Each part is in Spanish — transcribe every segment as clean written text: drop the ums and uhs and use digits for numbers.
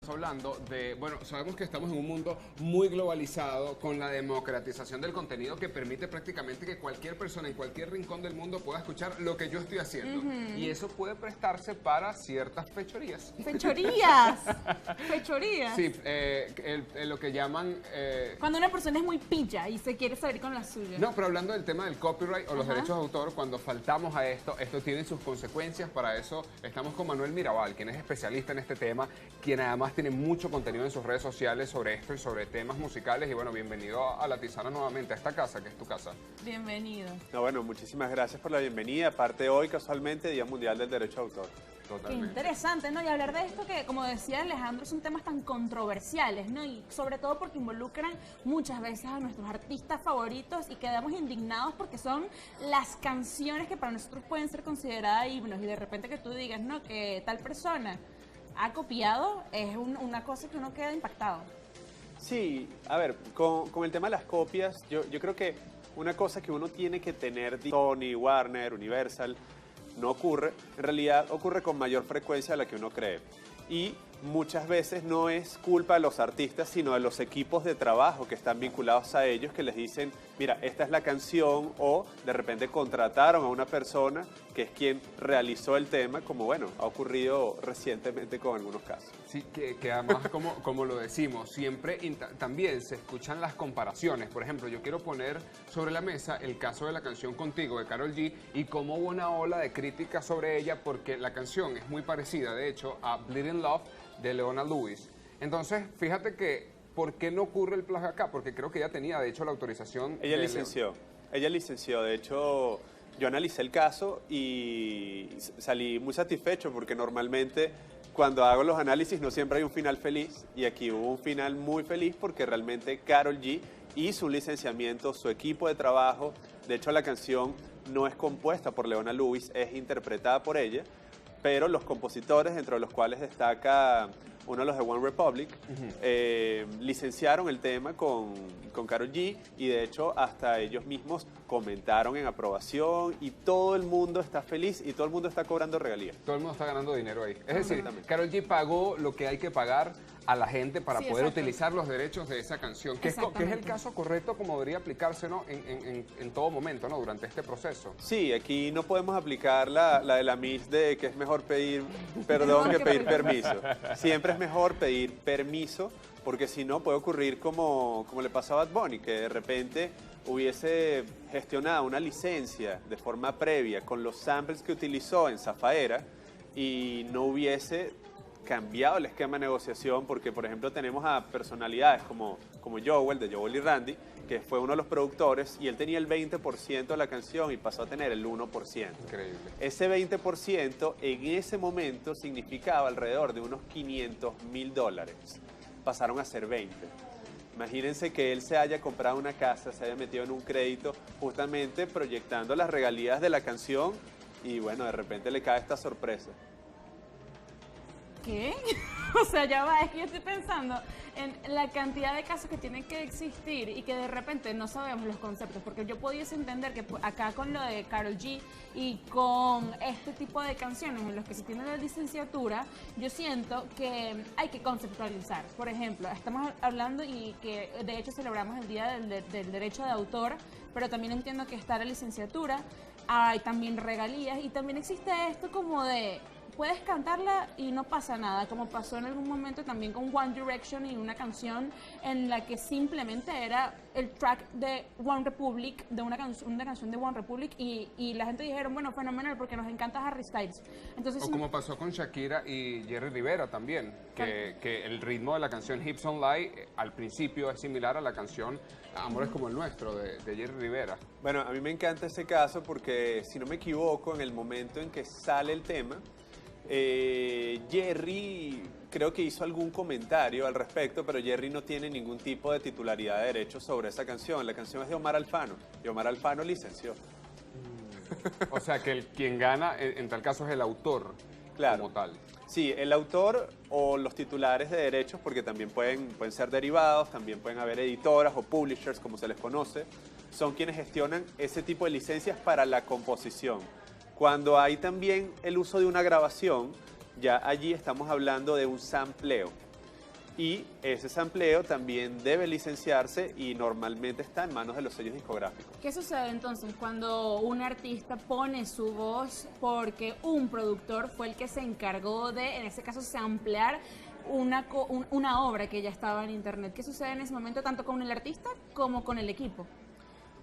hablando de, bueno, sabemos que estamos en un mundo muy globalizado con la democratización del contenido que permite prácticamente que cualquier persona en cualquier rincón del mundo pueda escuchar lo que yo estoy haciendo. Y eso puede prestarse para ciertas fechorías. ¡Fechorías! ¡Fechorías! Sí, lo que llaman... Cuando una persona es muy pilla y se quiere salir con la suya. No, pero hablando del tema del copyright o los derechos de autor, cuando faltamos a esto tiene sus consecuencias. Para eso estamos con Manuel Mirabal, quien es especialista en este tema, quien además tiene mucho contenido en sus redes sociales sobre esto y sobre temas musicales. Y bueno, bienvenido a La Tisana nuevamente, a esta casa, que es tu casa. Bienvenido. No, bueno, muchísimas gracias por la bienvenida. Aparte hoy, casualmente, Día Mundial del Derecho de Autor. Totalmente. Qué interesante, ¿no? Y hablar de esto que, como decía Alejandro, son temas tan controversiales, ¿no? Y sobre todo porque involucran muchas veces a nuestros artistas favoritos y quedamos indignados porque son las canciones que para nosotros pueden ser consideradas himnos y de repente que tú digas, ¿no? Que tal persona ha copiado, es una cosa que uno queda impactado. Sí, a ver, con el tema de las copias, yo creo que una cosa que uno tiene que tener, Sony, Warner, Universal, no ocurre, en realidad ocurre con mayor frecuencia de la que uno cree. Y muchas veces no es culpa de los artistas, sino de los equipos de trabajo que están vinculados a ellos, que les dicen, mira, esta es la canción, o de repente contrataron a una persona que es quien realizó el tema, como bueno, ha ocurrido recientemente con algunos casos. Sí, que además, como lo decimos, siempre también se escuchan las comparaciones. Por ejemplo, yo quiero poner sobre la mesa el caso de la canción Contigo de Karol G y cómo hubo una ola de críticas sobre ella porque la canción es muy parecida, de hecho, a Bleeding Love de Leona Lewis. Entonces, fíjate que, ¿por qué no ocurre el plagio acá? Porque creo que ella tenía, de hecho, la autorización. Ella licenció, de hecho, yo analicé el caso y salí muy satisfecho porque normalmente cuando hago los análisis no siempre hay un final feliz y aquí hubo un final muy feliz porque realmente Karol G hizo un licenciamiento, su equipo de trabajo, de hecho la canción no es compuesta por Leona Lewis, es interpretada por ella, pero los compositores, dentro de los cuales destaca uno de los de One Republic, licenciaron el tema con Karol G y de hecho hasta ellos mismos comentaron en aprobación y todo el mundo está feliz y todo el mundo está cobrando regalías. Todo el mundo está ganando dinero ahí. Es decir, Karol G pagó lo que hay que pagar a la gente para poder utilizar los derechos de esa canción, que es el caso correcto como debería aplicarse, ¿no? en todo momento, ¿no? Durante este proceso. Sí, aquí no podemos aplicar la de la Miss de que es mejor pedir perdón que pedir permiso. Siempre es mejor pedir permiso porque si no puede ocurrir como le pasó a Bad Bunny, que de repente hubiese gestionado una licencia de forma previa con los samples que utilizó en Zafaera y no hubiese cambiado el esquema de negociación porque, por ejemplo, tenemos a personalidades como Jowell, de Jowell y Randy, que fue uno de los productores y él tenía el 20% de la canción y pasó a tener el 1%. Increíble. Ese 20% en ese momento significaba alrededor de unos $500,000. Pasaron a ser 20. Imagínense que él se haya comprado una casa, se haya metido en un crédito justamente proyectando las regalías de la canción y bueno, de repente le cae esta sorpresa. ¿Qué? O sea, ya va, es que yo estoy pensando en la cantidad de casos que tienen que existir y que de repente no sabemos los conceptos, porque yo pudiese entender que acá con lo de Karol G y con este tipo de canciones en los que se tiene la licenciatura, yo siento que hay que conceptualizar. Por ejemplo, estamos hablando y que de hecho celebramos el Día del Derecho de Autor, pero también entiendo que está la licenciatura, hay también regalías y también existe esto como de puedes cantarla y no pasa nada, como pasó en algún momento también con One Direction y una canción en la que simplemente era el track de One Republic, de una canción de One Republic y la gente dijeron, bueno, fenomenal porque nos encanta Harry Styles. Entonces, o como pasó con Shakira y Jerry Rivera también, que el ritmo de la canción Hips Don't Lie al principio es similar a la canción Amores como el nuestro de Jerry Rivera. Bueno, a mí me encanta ese caso porque, si no me equivoco, en el momento en que sale el tema, Jerry creo que hizo algún comentario al respecto, pero Jerry no tiene ningún tipo de titularidad de derechos sobre esa canción. La canción es de Omar Alfano y Omar Alfano licenció. O sea que quien gana en tal caso es el autor, claro, como tal. Sí, el autor o los titulares de derechos, porque también pueden ser derivados, también pueden haber editoras o publishers, como se les conoce, son quienes gestionan ese tipo de licencias para la composición. Cuando hay también el uso de una grabación, ya allí estamos hablando de un sampleo. y ese sampleo también debe licenciarse y normalmente está en manos de los sellos discográficos. ¿Qué sucede entonces cuando un artista pone su voz porque un productor fue el que se encargó de, en ese caso, samplear una obra que ya estaba en internet? ¿Qué sucede en ese momento tanto con el artista como con el equipo?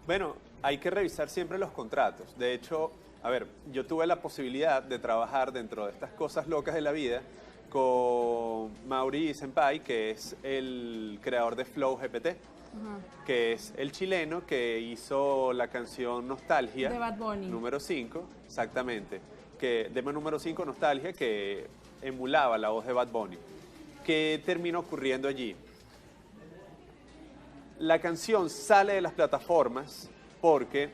Bueno, hay que revisar siempre los contratos. De hecho, a ver, yo tuve la posibilidad de trabajar dentro de estas cosas locas de la vida con Mauri Senpai, que es el creador de Flow GPT, que es el chileno que hizo la canción Nostalgia de Bad Bunny. número 5, exactamente, que tema número 5, Nostalgia, que emulaba la voz de Bad Bunny. ¿Qué terminó ocurriendo allí? La canción sale de las plataformas porque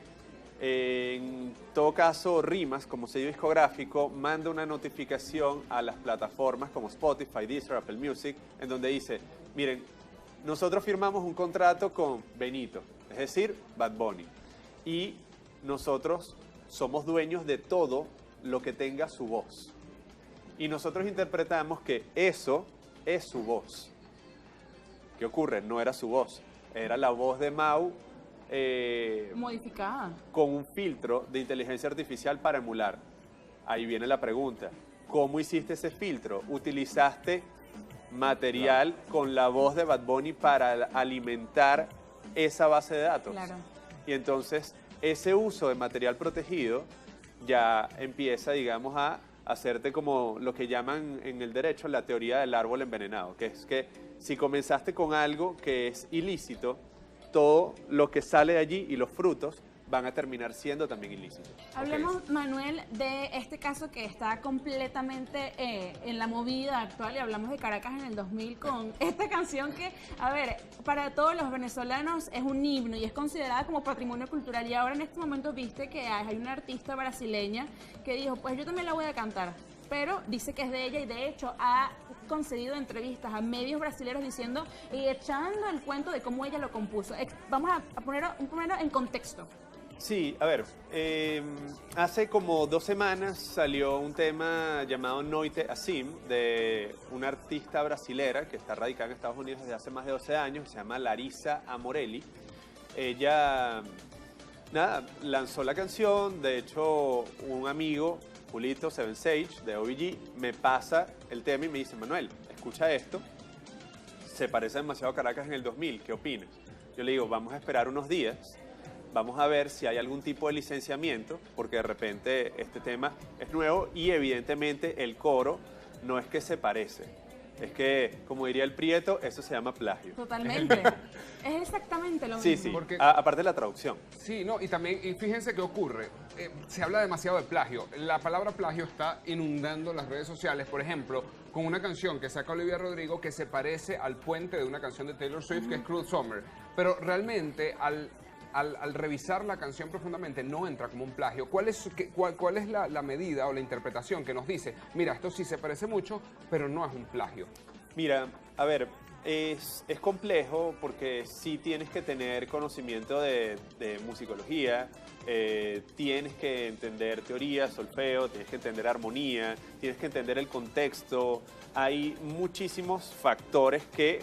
en todo caso Rimas, como sello discográfico, manda una notificación a las plataformas como Spotify, Deezer, Apple Music, en donde dice, miren, nosotros firmamos un contrato con Benito, es decir, Bad Bunny, y nosotros somos dueños de todo lo que tenga su voz. Y nosotros interpretamos que eso es su voz. ¿Qué ocurre? No era su voz, era la voz de Mau modificada. con un filtro de inteligencia artificial para emular. Ahí viene la pregunta. ¿Cómo hiciste ese filtro? ¿Utilizaste material con la voz de Bad Bunny para alimentar esa base de datos? Claro. Y entonces ese uso de material protegido ya empieza, digamos, a hacerte como lo que llaman en el derecho la teoría del árbol envenenado, que es que si comenzaste con algo que es ilícito, todo lo que sale de allí y los frutos van a terminar siendo también ilícitos. Hablemos, Manuel, de este caso que está completamente en la movida actual, y hablamos de Caracas en el 2000 con esta canción que, a ver, para todos los venezolanos es un himno y es considerada como patrimonio cultural, y ahora en este momento viste que hay una artista brasileña que dijo, pues yo también la voy a cantar, pero dice que es de ella y de hecho ha concedido entrevistas a medios brasileños diciendo y echando el cuento de cómo ella lo compuso. Vamos a ponerlo en contexto. Sí, a ver, hace como 2 semanas salió un tema llamado Noite Assim de una artista brasilera que está radicada en Estados Unidos desde hace más de 12 años, se llama Larissa Amorelli. Ella, nada, lanzó la canción, de hecho un amigo, Julito Seven Sage de OVG, me pasa el tema y me dice, Manuel, escucha esto, se parece demasiado a Caracas en el 2000, ¿qué opinas? Yo le digo, vamos a esperar unos días. Vamos a ver si hay algún tipo de licenciamiento, porque de repente este tema es nuevo y evidentemente el coro no es que se parece. Es que, como diría el Prieto, eso se llama plagio. Totalmente. Es exactamente lo mismo. Sí, sí, Porque- aparte de la traducción. Sí, no, y también, y fíjense qué ocurre, se habla demasiado de plagio. La palabra plagio está inundando las redes sociales, por ejemplo, con una canción que saca Olivia Rodrigo que se parece al puente de una canción de Taylor Swift que es Cruel Summer. Pero realmente, al revisar la canción profundamente, no entra como un plagio. ¿Cuál es la medida o la interpretación que nos dice, mira, esto sí se parece mucho, pero no es un plagio? Mira, a ver, es complejo porque sí tienes que tener conocimiento de musicología, tienes que entender teoría, solfeo, tienes que entender armonía, tienes que entender el contexto. Hay muchísimos factores que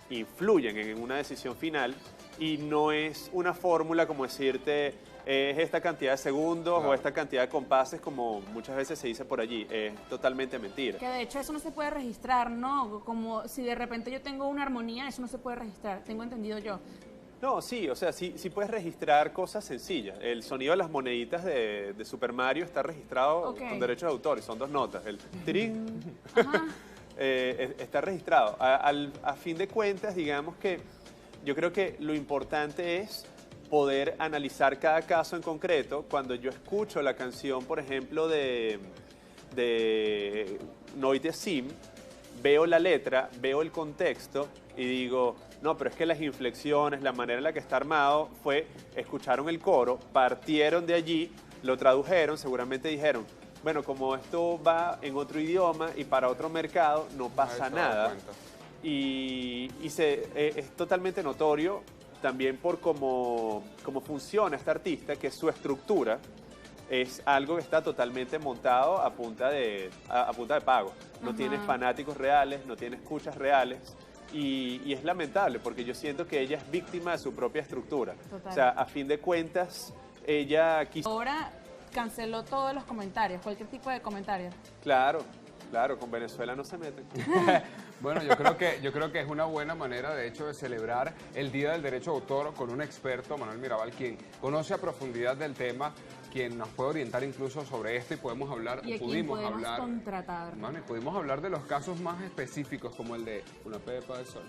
influyen en una decisión final y no es una fórmula como decirte es esta cantidad de segundos Claro. o esta cantidad de compases como muchas veces se dice por allí. Es totalmente mentira. Que de hecho eso no se puede registrar, ¿no? Como si de repente yo tengo una armonía, eso no se puede registrar, tengo entendido yo. No, sí, o sea, sí puedes registrar cosas sencillas. El sonido de las moneditas de Super Mario está registrado Ok. con derechos de autor y son 2 notas. El tirín Ajá. está registrado. A fin de cuentas, digamos que yo creo que lo importante es poder analizar cada caso en concreto. Cuando yo escucho la canción, por ejemplo, de Noite Sim, veo la letra, veo el contexto y digo, no, pero es que las inflexiones, la manera en la que está armado fue, escucharon el coro, partieron de allí, lo tradujeron, seguramente dijeron, bueno, como esto va en otro idioma y para otro mercado, no pasa Nadie se ha dado nada. cuenta. Y es totalmente notorio también por cómo funciona este artista, que su estructura es algo que está totalmente montado a punta de pago. No tienes fanáticos reales, no tienes escuchas reales. Y es lamentable porque yo siento que ella es víctima de su propia estructura. Total. O sea, a fin de cuentas, ella quiso... Ahora canceló todos los comentarios, cualquier tipo de comentario. Claro, con Venezuela no se meten. Bueno, yo creo que es una buena manera, de hecho, de celebrar el Día del Derecho de Autor con un experto, Manuel Mirabal, quien conoce a profundidad del tema, quien nos puede orientar incluso sobre esto y podemos hablar, Y a quien pudimos podemos hablar, contratar. bueno, y pudimos hablar de los casos más específicos, como el de una pepa de sol.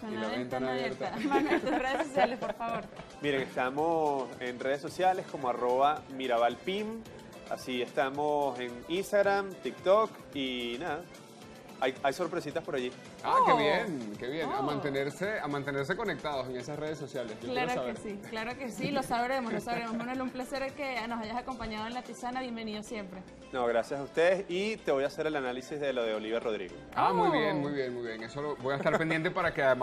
Con Y la la ventana ventana abierta. abierta. Manuel, tus redes sociales, por favor. Miren, estamos en redes sociales como @mirabalpim, así estamos en Instagram, TikTok y nada, hay sorpresitas por allí. Ah, Oh. qué bien, a Oh. mantenerse conectados en esas redes sociales. Yo quiero Claro que saber. sí, claro que sí, lo sabremos. Manuel, un placer que nos hayas acompañado en La Tisana, bienvenido siempre. No, gracias a ustedes y te voy a hacer el análisis de lo de Olivia Rodrigo. Ah, muy bien, eso voy a estar pendiente para que además